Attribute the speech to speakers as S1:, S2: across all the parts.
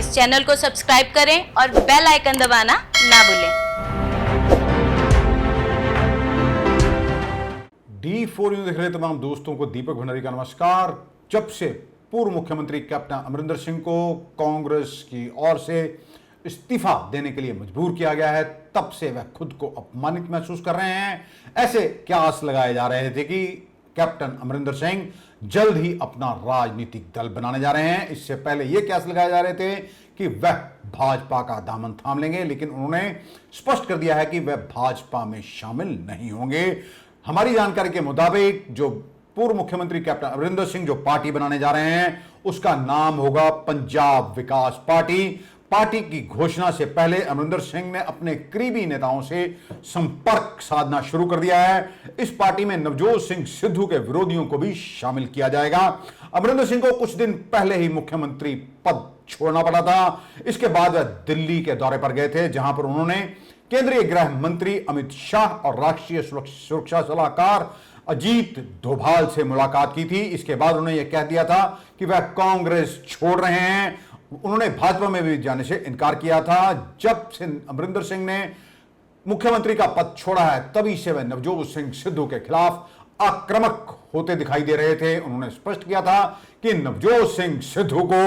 S1: इस चैनल को सब्सक्राइब करें और बेल आइकन दबाना ना भूलें।
S2: D4 न्यूज़ देख रहे तमाम दोस्तों को दीपक भंडारी का नमस्कार। जब से पूर्व मुख्यमंत्री कैप्टन अमरिंदर सिंह को कांग्रेस की ओर से इस्तीफा देने के लिए मजबूर किया गया है, तब से वह खुद को अपमानित महसूस कर रहे हैं। ऐसे क्यास लगाए जा रहे थे कि कैप्टन अमरिंदर सिंह जल्द ही अपना राजनीतिक दल बनाने जा रहे हैं। इससे पहले यह क्यास लगाए जा रहे थे कि वह भाजपा का दामन थाम लेंगे, लेकिन उन्होंने स्पष्ट कर दिया है कि वह भाजपा में शामिल नहीं होंगे। हमारी जानकारी के मुताबिक जो पूर्व मुख्यमंत्री कैप्टन अमरिंदर सिंह जो पार्टी बनाने जा रहे हैं उसका नाम होगा पंजाब विकास पार्टी। पार्टी की घोषणा से पहले अमरिंदर सिंह ने अपने करीबी नेताओं से संपर्क साधना शुरू कर दिया है। इस पार्टी में नवजोत सिंह सिद्धू के विरोधियों को भी शामिल किया जाएगा। अमरिंदर सिंह को कुछ दिन पहले ही मुख्यमंत्री पद छोड़ना पड़ा था। इसके बाद वह दिल्ली के दौरे पर गए थे, जहां पर उन्होंने केंद्रीय गृह मंत्री अमित शाह और राष्ट्रीय सुरक्षा सलाहकार अजीत डोभाल से मुलाकात की थी। इसके बाद उन्होंने यह कह दिया था कि वह कांग्रेस छोड़ रहे हैं। उन्होंने भाजपा में भी जाने से इनकार किया था। जब से अमरिंदर सिंह ने मुख्यमंत्री का पद छोड़ा है, तभी से वह नवजोत सिंह सिद्धू के खिलाफ आक्रामक होते दिखाई दे रहे थे। उन्होंने स्पष्ट किया था कि नवजोत सिंह सिद्धू को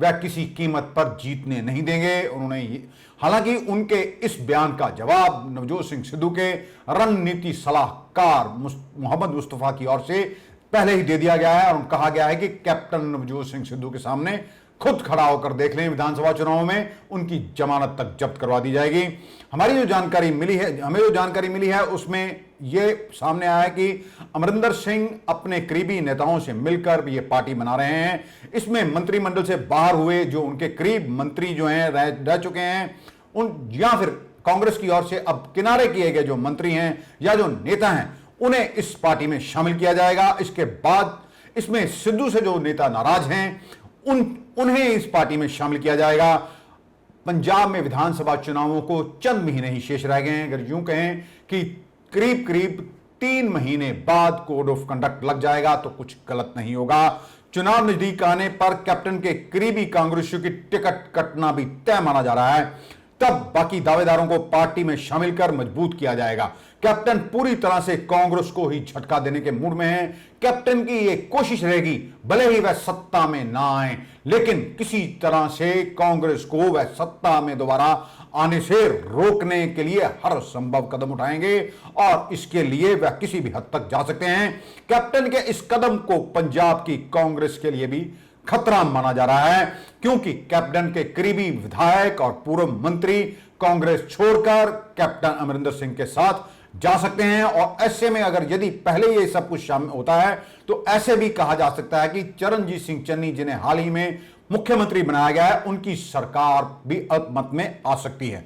S2: वह किसी कीमत पर जीतने नहीं देंगे। हालांकि उनके इस बयान का जवाब नवजोत सिंह सिद्धू के रणनीति सलाहकार मोहम्मद मुस्तफा की ओर से पहले ही दे दिया गया है और कहा गया है कि कैप्टन नवजोत सिंह सिद्धू के सामने खुद खड़ा होकर देख लें, विधानसभा चुनाव में उनकी जमानत तक जब्त करवा दी जाएगी। हमें जो जानकारी मिली है उसमें यह सामने आया है कि अमरिंदर सिंह अपने करीबी नेताओं से मिलकर ये पार्टी बना रहे हैं। इसमें मंत्रिमंडल से बाहर हुए जो उनके करीब मंत्री जो हैं रह चुके हैं उन, या फिर कांग्रेस की ओर से अब किनारे किए गए जो मंत्री हैं या जो नेता हैं, उन्हें इस पार्टी में शामिल किया जाएगा। इसके बाद इसमें सिद्धू से जो नेता नाराज हैं उन्हें इस पार्टी में शामिल किया जाएगा। पंजाब में विधानसभा चुनावों को चंद महीने ही शेष रह गए हैं। अगर यूं कहें कि करीब करीब 3 महीने बाद कोड ऑफ कंडक्ट लग जाएगा तो कुछ गलत नहीं होगा। चुनाव नजदीक आने पर कैप्टन के करीबी कांग्रेसियों की टिकट कटना भी तय माना जा रहा है। तब बाकी दावेदारों को पार्टी में शामिल कर मजबूत किया जाएगा। कैप्टन पूरी तरह से कांग्रेस को ही झटका देने के मूड में है। कैप्टन की यह कोशिश रहेगी, भले ही वह सत्ता में ना आए, लेकिन किसी तरह से कांग्रेस को वह सत्ता में दोबारा आने से रोकने के लिए हर संभव कदम उठाएंगे और इसके लिए वह किसी भी हद तक जा सकते हैं। कैप्टन के इस कदम को पंजाब की कांग्रेस के लिए भी खतरा माना जा रहा है, क्योंकि कैप्टन के करीबी विधायक और पूर्व मंत्री कांग्रेस छोड़कर कैप्टन अमरिंदर सिंह के साथ जा सकते हैं। और ऐसे में अगर यदि पहले ये सब कुछ शामिल होता है तो ऐसे भी कहा जा सकता है कि चरणजीत सिंह चन्नी, जिन्हें हाल ही में मुख्यमंत्री बनाया गया है, उनकी सरकार भी अल्पमत में आ सकती है।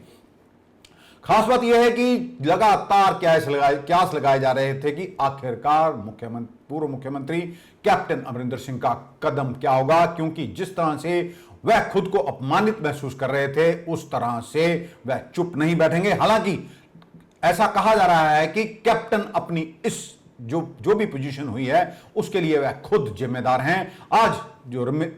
S2: खास बात यह है कि लगातार क्यास लगाए जा रहे थे कि आखिरकार पूर्व मुख्यमंत्री कैप्टन अमरिंदर सिंह का कदम क्या होगा, क्योंकि जिस तरह से वह खुद को अपमानित महसूस कर रहे थे उस तरह से वह चुप नहीं बैठेंगे। हालांकि ऐसा कहा जा रहा है कि कैप्टन अपनी इस जो भी पोजीशन हुई है उसके लिए वह खुद जिम्मेदार हैं। आज जो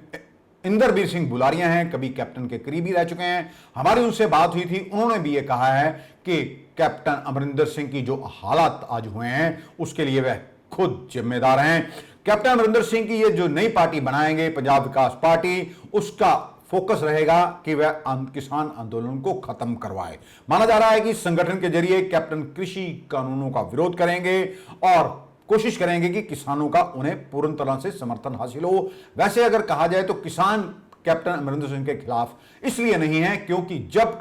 S2: इंदरवीर सिंह बुलारिया हैं, कभी कैप्टन के करीबी रह चुके हैं, हमारी उनसे बात हुई थी, उन्होंने भी यह कहा है कि कैप्टन अमरिंदर सिंह की जो हालात आज हुए हैं उसके लिए वह खुद जिम्मेदार हैं। कैप्टन अमरिंदर सिंह की ये जो नई पार्टी बनाएंगे पंजाब विकास पार्टी, उसका फोकस रहेगा कि वह किसान आंदोलन को खत्म करवाए। माना जा रहा है कि संगठन के जरिए कैप्टन कृषि कानूनों का विरोध करेंगे और कोशिश करेंगे कि किसानों का उन्हें पूर्ण तरह से समर्थन हासिल हो। वैसे अगर कहा जाए तो किसान कैप्टन अमरिंदर सिंह के खिलाफ इसलिए नहीं है क्योंकि जब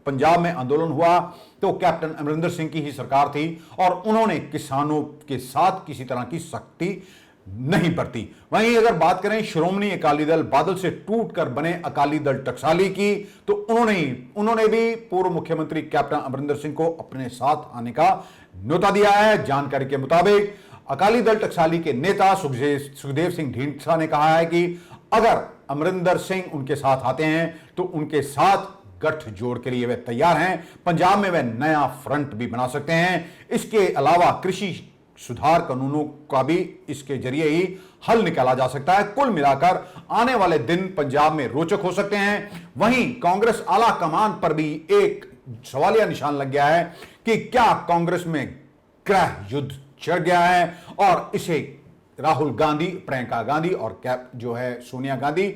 S2: पंजाब में आंदोलन हुआ तो कैप्टन अमरिंदर सिंह की ही सरकार थी और उन्होंने किसानों के साथ किसी तरह की सख्ती नहीं बरती। वहीं अगर बात करें श्रोमणी अकाली दल बादल से टूटकर बने अकाली दल टकसाली की, तो उन्होंने भी पूर्व मुख्यमंत्री कैप्टन अमरिंदर सिंह को अपने साथ आने का न्योता दिया है। जानकारी के मुताबिक अकाली दल टकसाली के नेता सुखदेव सिंह ढींढसा ने कहा है कि अगर अमरिंदर सिंह उनके साथ आते हैं तो उनके साथ गठजोड़ के लिए वे तैयार हैं। पंजाब में वे नया फ्रंट भी बना सकते हैं। इसके अलावा कृषि सुधार कानूनों का भी इसके जरिए ही हल निकाला जा सकता है। कुल मिलाकर आने वाले दिन पंजाब में रोचक हो सकते हैं। वहीं कांग्रेस आला कमान पर भी एक सवालिया निशान लग गया है कि क्या कांग्रेस में गृह युद्ध छिड़ गया है और इसे राहुल गांधी, प्रियंका गांधी और जो है सोनिया गांधी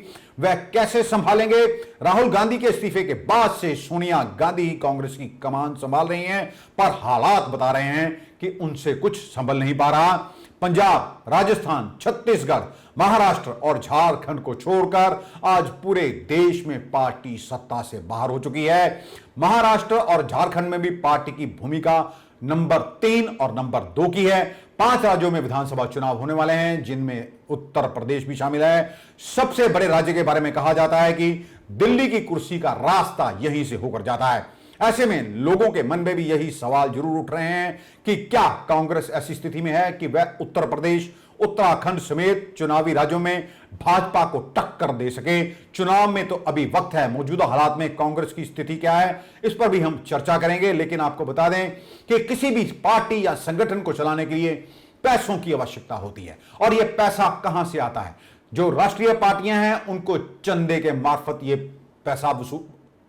S2: वह कैसे संभालेंगे। राहुल गांधी के इस्तीफे के बाद से सोनिया गांधी कांग्रेस की कमान संभाल रही हैं, पर हालात बता रहे हैं कि उनसे कुछ संभल नहीं पा रहा। पंजाब, राजस्थान, छत्तीसगढ़, महाराष्ट्र और झारखंड को छोड़कर आज पूरे देश में पार्टी सत्ता से बाहर हो चुकी है। महाराष्ट्र और झारखंड में भी पार्टी की भूमिका नंबर 3 और नंबर 2 की है। 5 राज्यों में विधानसभा चुनाव होने वाले हैं, जिनमें उत्तर प्रदेश भी शामिल है। सबसे बड़े राज्य के बारे में कहा जाता है कि दिल्ली की कुर्सी का रास्ता यहीं से होकर जाता है। ऐसे में लोगों के मन में भी यही सवाल जरूर उठ रहे हैं कि क्या कांग्रेस ऐसी स्थिति में है कि वह उत्तर प्रदेश, उत्तराखंड समेत चुनावी राज्यों में भाजपा को टक्कर दे सके। चुनाव में तो अभी वक्त है, मौजूदा हालात में कांग्रेस की स्थिति क्या है इस पर भी हम चर्चा करेंगे। लेकिन आपको बता दें कि किसी भी पार्टी या संगठन को चलाने के लिए पैसों की आवश्यकता होती है, और यह पैसा कहां से आता है। जो राष्ट्रीय पार्टियां हैं उनको चंदे के मार्फत यह पैसा वसूल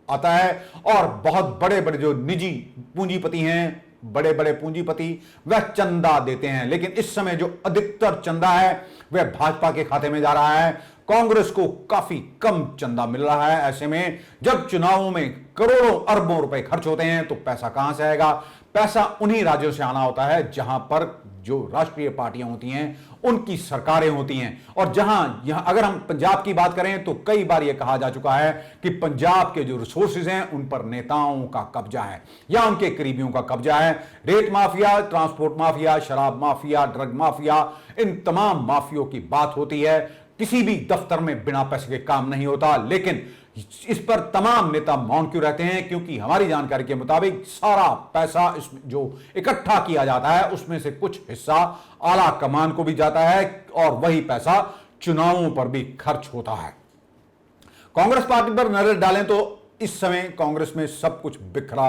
S2: आता है, और बहुत बड़े बड़े जो निजी पूंजीपति हैं, बड़े बड़े पूंजीपति वह चंदा देते हैं। लेकिन इस समय जो अधिकतर चंदा है वह भाजपा के खाते में जा रहा है। कांग्रेस को काफी कम चंदा मिल रहा है। ऐसे में जब चुनावों में करोड़ों अरबों रुपए खर्च होते हैं तो पैसा कहां से आएगा। पैसा उन्हीं राज्यों से आना होता है जहां पर जो राष्ट्रीय पार्टियां होती हैं उनकी सरकारें होती हैं। और यहां अगर हम पंजाब की बात करें तो कई बार यह कहा जा चुका है कि पंजाब के जो रिसोर्सेज हैं उन पर नेताओं का कब्जा है या उनके करीबियों का कब्जा है। रेत माफिया, ट्रांसपोर्ट माफिया, शराब माफिया, ड्रग माफिया, इन तमाम माफियों की बात होती है। किसी भी दफ्तर में बिना पैसे के काम नहीं होता। लेकिन इस पर तमाम नेता मौन क्यों रहते हैं? क्योंकि हमारी जानकारी के मुताबिक सारा पैसा जो इकट्ठा किया जाता है उसमें से कुछ हिस्सा आला कमान को भी जाता है और वही पैसा चुनावों पर भी खर्च होता है। कांग्रेस पार्टी पर नजर डालें तो इस समय कांग्रेस में सब कुछ बिखरा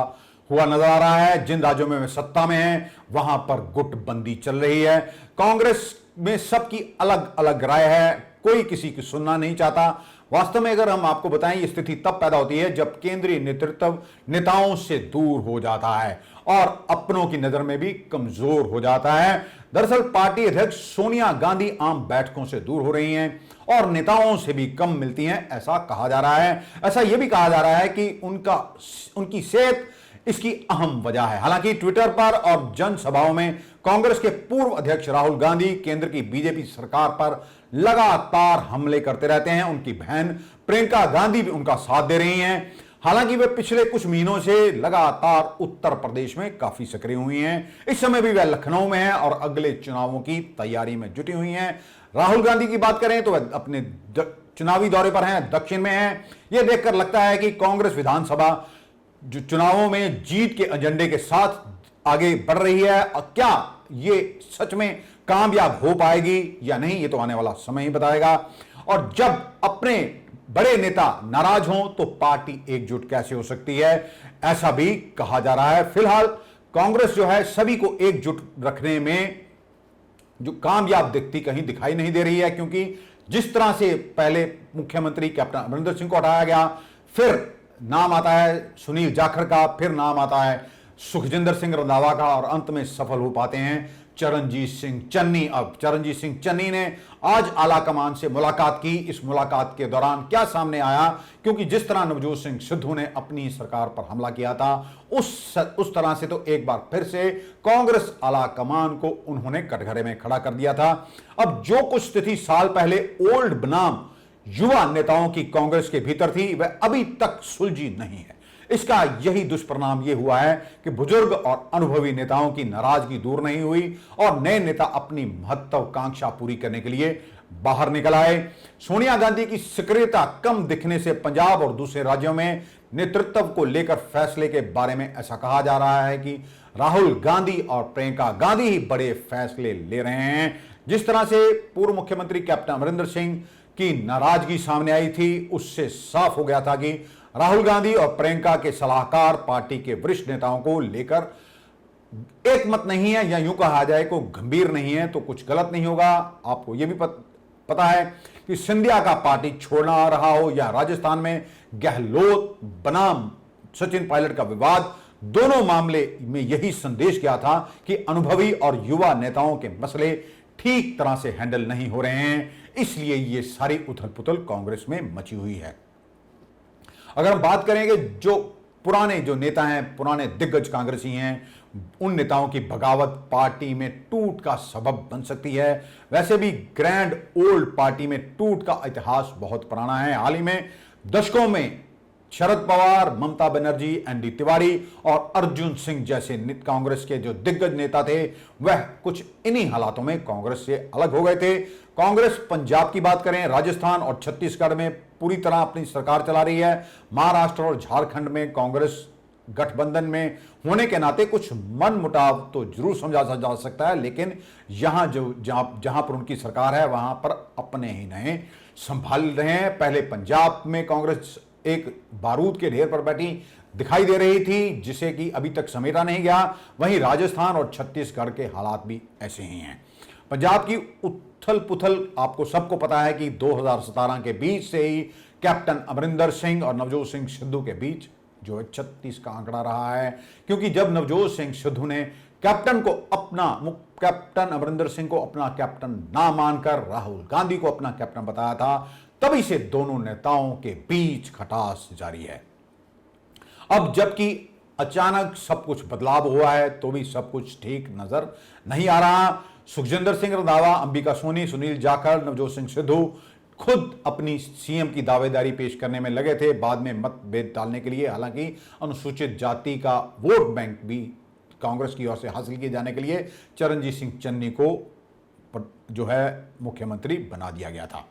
S2: हुआ नजर आ रहा है। जिन राज्यों में वे सत्ता में हैं वहां पर गुटबंदी चल रही है। कांग्रेस में सबकी अलग अलग राय है, कोई किसी की सुनना नहीं चाहता। वास्तव में अगर हम आपको बताएं, ये स्थिति तब पैदा होती है जब केंद्रीय नेतृत्व नेताओं से दूर हो जाता है और अपनों की नजर में भी कमजोर हो जाता है। दरअसल पार्टी अध्यक्ष सोनिया गांधी आम बैठकों से दूर हो रही हैं और नेताओं से भी कम मिलती हैं, ऐसा कहा जा रहा है। ऐसा यह भी कहा जा रहा है कि उनकी सेहत इसकी अहम वजह है। हालांकि ट्विटर पर और जनसभाओं में कांग्रेस के पूर्व अध्यक्ष राहुल गांधी केंद्र की बीजेपी सरकार पर लगातार हमले करते रहते हैं। उनकी बहन प्रियंका गांधी भी उनका साथ दे रही हैं। हालांकि वे पिछले कुछ महीनों से लगातार उत्तर प्रदेश में काफी सक्रिय हुई हैं। इस समय भी वे लखनऊ में हैं और अगले चुनावों की तैयारी में जुटी हुई हैं। राहुल गांधी की बात करें तो वे अपने चुनावी दौरे पर हैं, दक्षिण में हैं। यह देखकर लगता है कि कांग्रेस विधानसभा जो चुनावों में जीत के एजेंडे के साथ आगे बढ़ रही है। और क्या ये सच में कामयाब हो पाएगी या नहीं, ये तो आने वाला समय ही बताएगा। और जब अपने बड़े नेता नाराज हों तो पार्टी एकजुट कैसे हो सकती है, ऐसा भी कहा जा रहा है। फिलहाल कांग्रेस जो है सभी को एकजुट रखने में जो कामयाब दिखती कहीं दिखाई नहीं दे रही है, क्योंकि जिस तरह से पहले मुख्यमंत्री कैप्टन अमरिंदर सिंह को हटाया गया, फिर नाम आता है सुनील जाखड़ का, फिर नाम आता है सुखजिंदर सिंह रंधावा का और अंत में सफल हो पाते हैं चरणजीत सिंह चन्नी। अब चरणजीत सिंह चन्नी ने आज आलाकमान से मुलाकात की। इस मुलाकात के दौरान क्या सामने आया, क्योंकि जिस तरह नवजोत सिंह सिद्धू ने अपनी सरकार पर हमला किया था उस तरह से तो एक बार फिर से कांग्रेस आलाकमान को उन्होंने कटघरे में खड़ा कर दिया था। अब जो कुछ स्थिति साल पहले ओल्ड बनाम युवा नेताओं की कांग्रेस के भीतर थी वह अभी तक सुलझी नहीं है। इसका यही दुष्परिणाम यह हुआ है कि बुजुर्ग और अनुभवी नेताओं की नाराजगी दूर नहीं हुई और नए नेता अपनी महत्वाकांक्षा पूरी करने के लिए बाहर निकल आए। सोनिया गांधी की सक्रियता कम दिखने से पंजाब और दूसरे राज्यों में नेतृत्व को लेकर फैसले के बारे में ऐसा कहा जा रहा है कि राहुल गांधी और प्रियंका गांधी ही बड़े फैसले ले रहे हैं। जिस तरह से पूर्व मुख्यमंत्री कैप्टन अमरिंदर सिंह की नाराजगी सामने आई थी, उससे साफ हो गया था कि राहुल गांधी और प्रियंका के सलाहकार पार्टी के वरिष्ठ नेताओं को लेकर एक मत नहीं है, या यूं कहा जाए को गंभीर नहीं है, तो कुछ गलत नहीं होगा। आपको यह भी पता है कि सिंधिया का पार्टी छोड़ना रहा हो, या राजस्थान में गहलोत बनाम सचिन पायलट का विवाद, दोनों मामले में यही संदेश गया था कि अनुभवी और युवा नेताओं के मसले ठीक तरह से हैंडल नहीं हो रहे हैं, इसलिए ये सारी उथल पुथल कांग्रेस में मची हुई है। अगर हम बात करेंगे जो पुराने जो नेता हैं, पुराने दिग्गज कांग्रेसी हैं, उन नेताओं की बगावत पार्टी में टूट का सबब बन सकती है। वैसे भी ग्रैंड ओल्ड पार्टी में टूट का इतिहास बहुत पुराना है। हाल ही में दशकों में शरद पवार, ममता बनर्जी, एनडी तिवारी और अर्जुन सिंह जैसे कांग्रेस के जो दिग्गज नेता थे, वह कुछ इन्हीं हालातों में कांग्रेस से अलग हो गए थे। कांग्रेस पंजाब की बात करें, राजस्थान और छत्तीसगढ़ में पूरी तरह अपनी सरकार चला रही है। महाराष्ट्र और झारखंड में कांग्रेस गठबंधन में होने के नाते कुछ मन मुटाव तो जरूर समझा जा सकता है, लेकिन यहां जहां पर उनकी सरकार है, वहां पर अपने ही नहीं संभाल रहे हैं। पहले पंजाब में कांग्रेस एक बारूद के ढेर पर बैठी दिखाई दे रही थी, जिसे कि अभी तक समेटा नहीं गया। वहीं राजस्थान और छत्तीसगढ़ के हालात भी ऐसे ही हैं। पंजाब की उथल पुथल आपको सबको पता है कि 2017 के बीच से ही कैप्टन अमरिंदर सिंह और नवजोत सिंह सिद्धू के बीच जो 36 का आंकड़ा रहा है, क्योंकि जब नवजोत सिंह सिद्धू ने कैप्टन अमरिंदर सिंह को अपना कैप्टन ना मानकर राहुल गांधी को अपना कैप्टन बताया था, तभी से दोनों नेताओं के बीच खटास जारी है। अब जबकि अचानक सब कुछ बदलाव हुआ है, तो भी सब कुछ ठीक नजर नहीं आ रहा। सुखजिंदर सिंह रंधावा, अंबिका सोनी, सुनील जाखड़, नवजोत सिंह सिद्धू खुद अपनी सीएम की दावेदारी पेश करने में लगे थे, बाद में मतभेद डालने के लिए। हालांकि अनुसूचित जाति का वोट बैंक भी कांग्रेस की ओर से हासिल किए जाने के लिए चरणजीत सिंह चन्नी को जो है मुख्यमंत्री बना दिया गया था।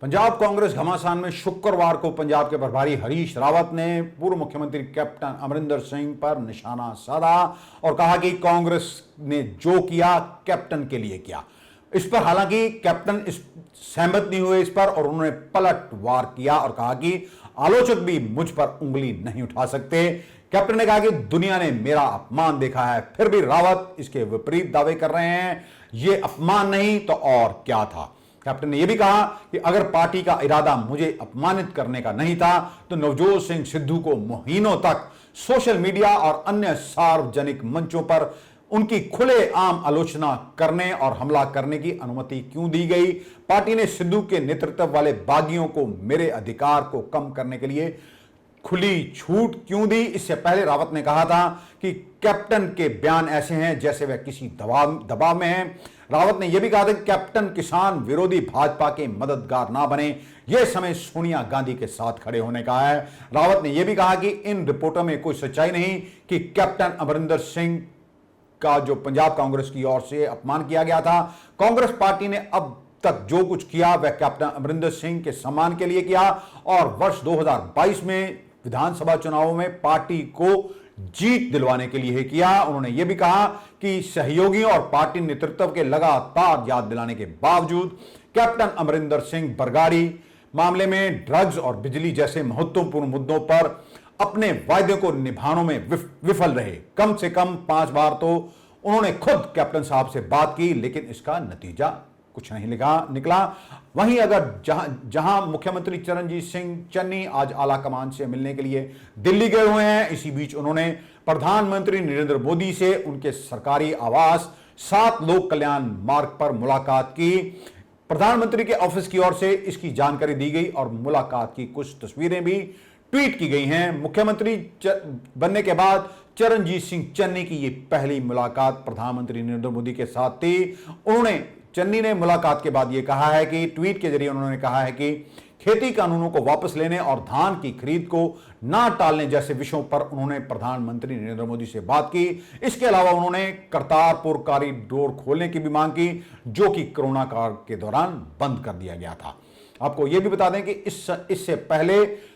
S2: पंजाब कांग्रेस घमासान में शुक्रवार को पंजाब के प्रभारी हरीश रावत ने पूर्व मुख्यमंत्री कैप्टन अमरिंदर सिंह पर निशाना साधा और कहा कि कांग्रेस ने जो किया कैप्टन के लिए किया। इस पर हालांकि कैप्टन सहमत नहीं हुए इस पर, और उन्होंने पलटवार किया और कहा कि आलोचक भी मुझ पर उंगली नहीं उठा सकते। कैप्टन ने कहा कि दुनिया ने मेरा अपमान देखा है, फिर भी रावत इसके विपरीत दावे कर रहे हैं। यह अपमान नहीं तो और क्या था। कैप्टन ने यह भी कहा कि अगर पार्टी का इरादा मुझे अपमानित करने का नहीं था, तो नवजोत सिंह सिद्धू को महीनों तक सोशल मीडिया और अन्य सार्वजनिक मंचों पर उनकी खुलेआम आलोचना करने और हमला करने की अनुमति क्यों दी गई। पार्टी ने सिद्धू के नेतृत्व वाले बागियों को मेरे अधिकार को कम करने के लिए खुली छूट क्यों दी। इससे पहले रावत ने कहा था कि कैप्टन के बयान ऐसे हैं जैसे वह किसी दबाव में हैं। रावत ने यह भी कहा था कि कैप्टन किसान विरोधी भाजपा के मददगार ना बने, यह समय सोनिया गांधी के साथ खड़े होने का है। रावत ने यह भी कहा कि इन रिपोर्टों में कोई सच्चाई नहीं कि कैप्टन अमरिंदर सिंह का जो पंजाब कांग्रेस की ओर से अपमान किया गया था। कांग्रेस पार्टी ने अब तक जो कुछ किया वह कैप्टन अमरिंदर सिंह के सम्मान के लिए किया, और वर्ष 2022 में विधानसभा चुनावों में पार्टी को जीत दिलवाने के लिए किया। उन्होंने यह भी कहा कि सहयोगियों और पार्टी नेतृत्व के लगातार याद दिलाने के बावजूद कैप्टन अमरिंदर सिंह बरगाड़ी मामले में ड्रग्स और बिजली जैसे महत्वपूर्ण मुद्दों पर अपने वायदे को निभाने में विफल रहे। कम से कम 5 बार तो उन्होंने खुद कैप्टन साहब से बात की, लेकिन इसका नतीजा कुछ नहीं निकला। वहीं अगर जहां मुख्यमंत्री चरणजीत सिंह चन्नी आज आला कमान से मिलने के लिए दिल्ली गए हुए हैं, इसी बीच उन्होंने प्रधानमंत्री नरेंद्र मोदी से उनके सरकारी आवास 7 लोक कल्याण मार्ग पर मुलाकात की। प्रधानमंत्री के ऑफिस की ओर से इसकी जानकारी दी गई और मुलाकात की कुछ तस्वीरें भी ट्वीट की गई हैं। मुख्यमंत्री बनने के बाद चरणजीत सिंह चन्नी की यह पहली मुलाकात प्रधानमंत्री नरेंद्र मोदी के साथ थी। चन्नी ने मुलाकात के बाद यह कहा है कि ट्वीट के जरिए उन्होंने कहा है कि खेती कानूनों को वापस लेने और धान की खरीद को ना टालने जैसे विषयों पर उन्होंने प्रधानमंत्री नरेंद्र मोदी से बात की। इसके अलावा उन्होंने करतारपुर कॉरिडोर खोलने की भी मांग की, जो कि कोरोना काल के दौरान बंद कर दिया गया था। आपको यह भी बता दें कि इससे पहले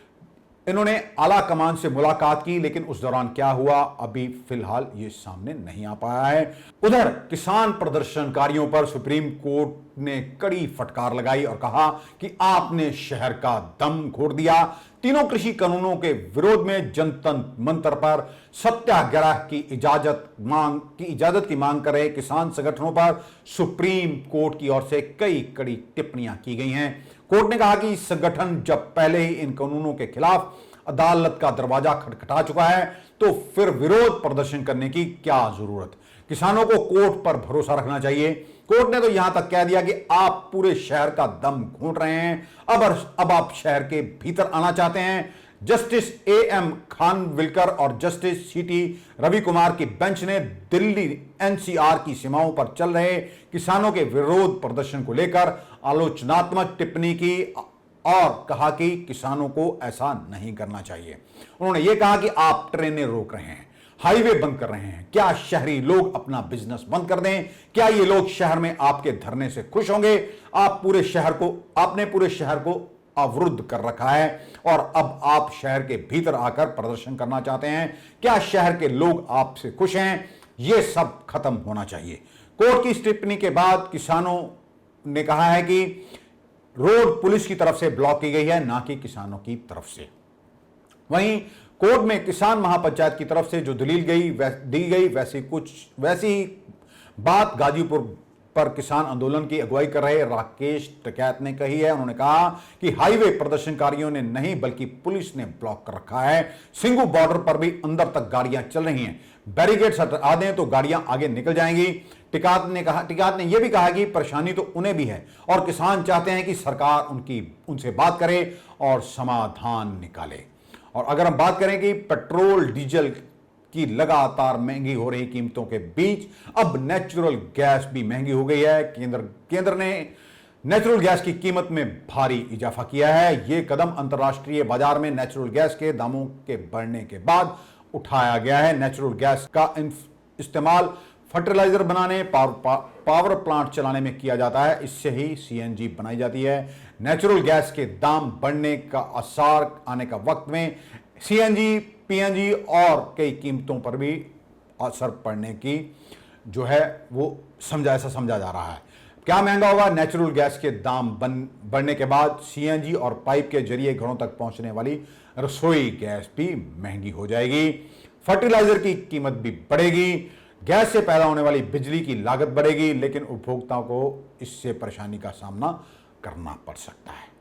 S2: इन्होंने आला कमान से मुलाकात की, लेकिन उस दौरान क्या हुआ अभी फिलहाल ये सामने नहीं आ पाया है। उधर किसान प्रदर्शनकारियों पर सुप्रीम कोर्ट ने कड़ी फटकार लगाई और कहा कि आपने शहर का दम घोट दिया। तीनों कृषि कानूनों के विरोध में जनतंत्र मंत्र पर सत्याग्रह की इजाजत की मांग कर रहे किसान संगठनों पर सुप्रीम कोर्ट की ओर से कई कड़ी टिप्पणियां की गई हैं। कोर्ट ने कहा कि संगठन जब पहले ही इन कानूनों के खिलाफ अदालत का दरवाजा खटखटा चुका है तो फिर विरोध प्रदर्शन करने की क्या जरूरत। किसानों को कोर्ट पर भरोसा रखना चाहिए। कोर्ट ने तो यहां तक कह दिया कि आप पूरे शहर का दम घोंट रहे हैं, अब आप शहर के भीतर आना चाहते हैं। जस्टिस एएम खानविलकर और जस्टिस सीटी रवि कुमार की बेंच ने दिल्ली एनसीआर की सीमाओं पर चल रहे किसानों के विरोध प्रदर्शन को लेकर आलोचनात्मक टिप्पणी की और कहा कि किसानों को ऐसा नहीं करना चाहिए। उन्होंने यह कहा कि आप ट्रेनें रोक रहे हैं, हाईवे बंद कर रहे हैं, क्या शहरी लोग अपना बिजनेस बंद कर दें? क्या ये लोग शहर में आपके धरने से खुश होंगे? आपने पूरे शहर को अवरुद्ध कर रखा है और अब आप शहर के भीतर आकर प्रदर्शन करना चाहते हैं। क्या शहर के लोग आपसे खुश हैं? यह सब खत्म होना चाहिए। कोर्ट की इस टिप्पणी के बाद किसानों ने कहा है कि रोड पुलिस की तरफ से ब्लॉक की गई है, ना कि किसानों की तरफ से। वहीं कोर्ट में किसान महापंचायत की तरफ से जो दलील दी गई वैसी बात गाजीपुर पर किसान आंदोलन की अगुवाई कर रहे राकेश टिकैत ने कही है। उन्होंने कहा कि हाईवे प्रदर्शनकारियों ने नहीं बल्कि पुलिस ने ब्लॉक कर रखा है। सिंगू बॉर्डर पर भी अंदर तक गाड़ियां चल रही हैं, बैरिकेड्स हटा दें तो गाड़ियां आगे निकल जाएंगी। टिकैत ने यह भी कहा कि परेशानी तो उन्हें भी है और किसान चाहते हैं कि सरकार उनसे बात करे और समाधान निकाले। और अगर हम बात करें कि पेट्रोल डीजल की लगातार महंगी हो रही कीमतों के बीच अब नेचुरल गैस भी महंगी हो गई है। केंद्र ने नेचुरल गैस की कीमत में भारी इजाफा किया है। यह कदम अंतर्राष्ट्रीय बाजार में नेचुरल गैस के दामों के बढ़ने के बाद उठाया गया है। नेचुरल गैस का इस्तेमाल फर्टिलाइजर बनाने, पावर प्लांट चलाने में किया जाता है। इससे ही सीएनजी बनाई जाती है। नेचुरल गैस के दाम बढ़ने का असर आने का वक्त में सीएनजी, पीएनजी और कई कीमतों पर भी असर पड़ने की जो है वो ऐसा समझा जा रहा है। क्या महंगा होगा? नेचुरल गैस के दाम बढ़ने के बाद सीएनजी और पाइप के जरिए घरों तक पहुंचने वाली रसोई गैस भी महंगी हो जाएगी। फर्टिलाइजर की कीमत भी बढ़ेगी। गैस से पैदा होने वाली बिजली की लागत बढ़ेगी, लेकिन उपभोक्ताओं को इससे परेशानी का सामना करना पड़ सकता है।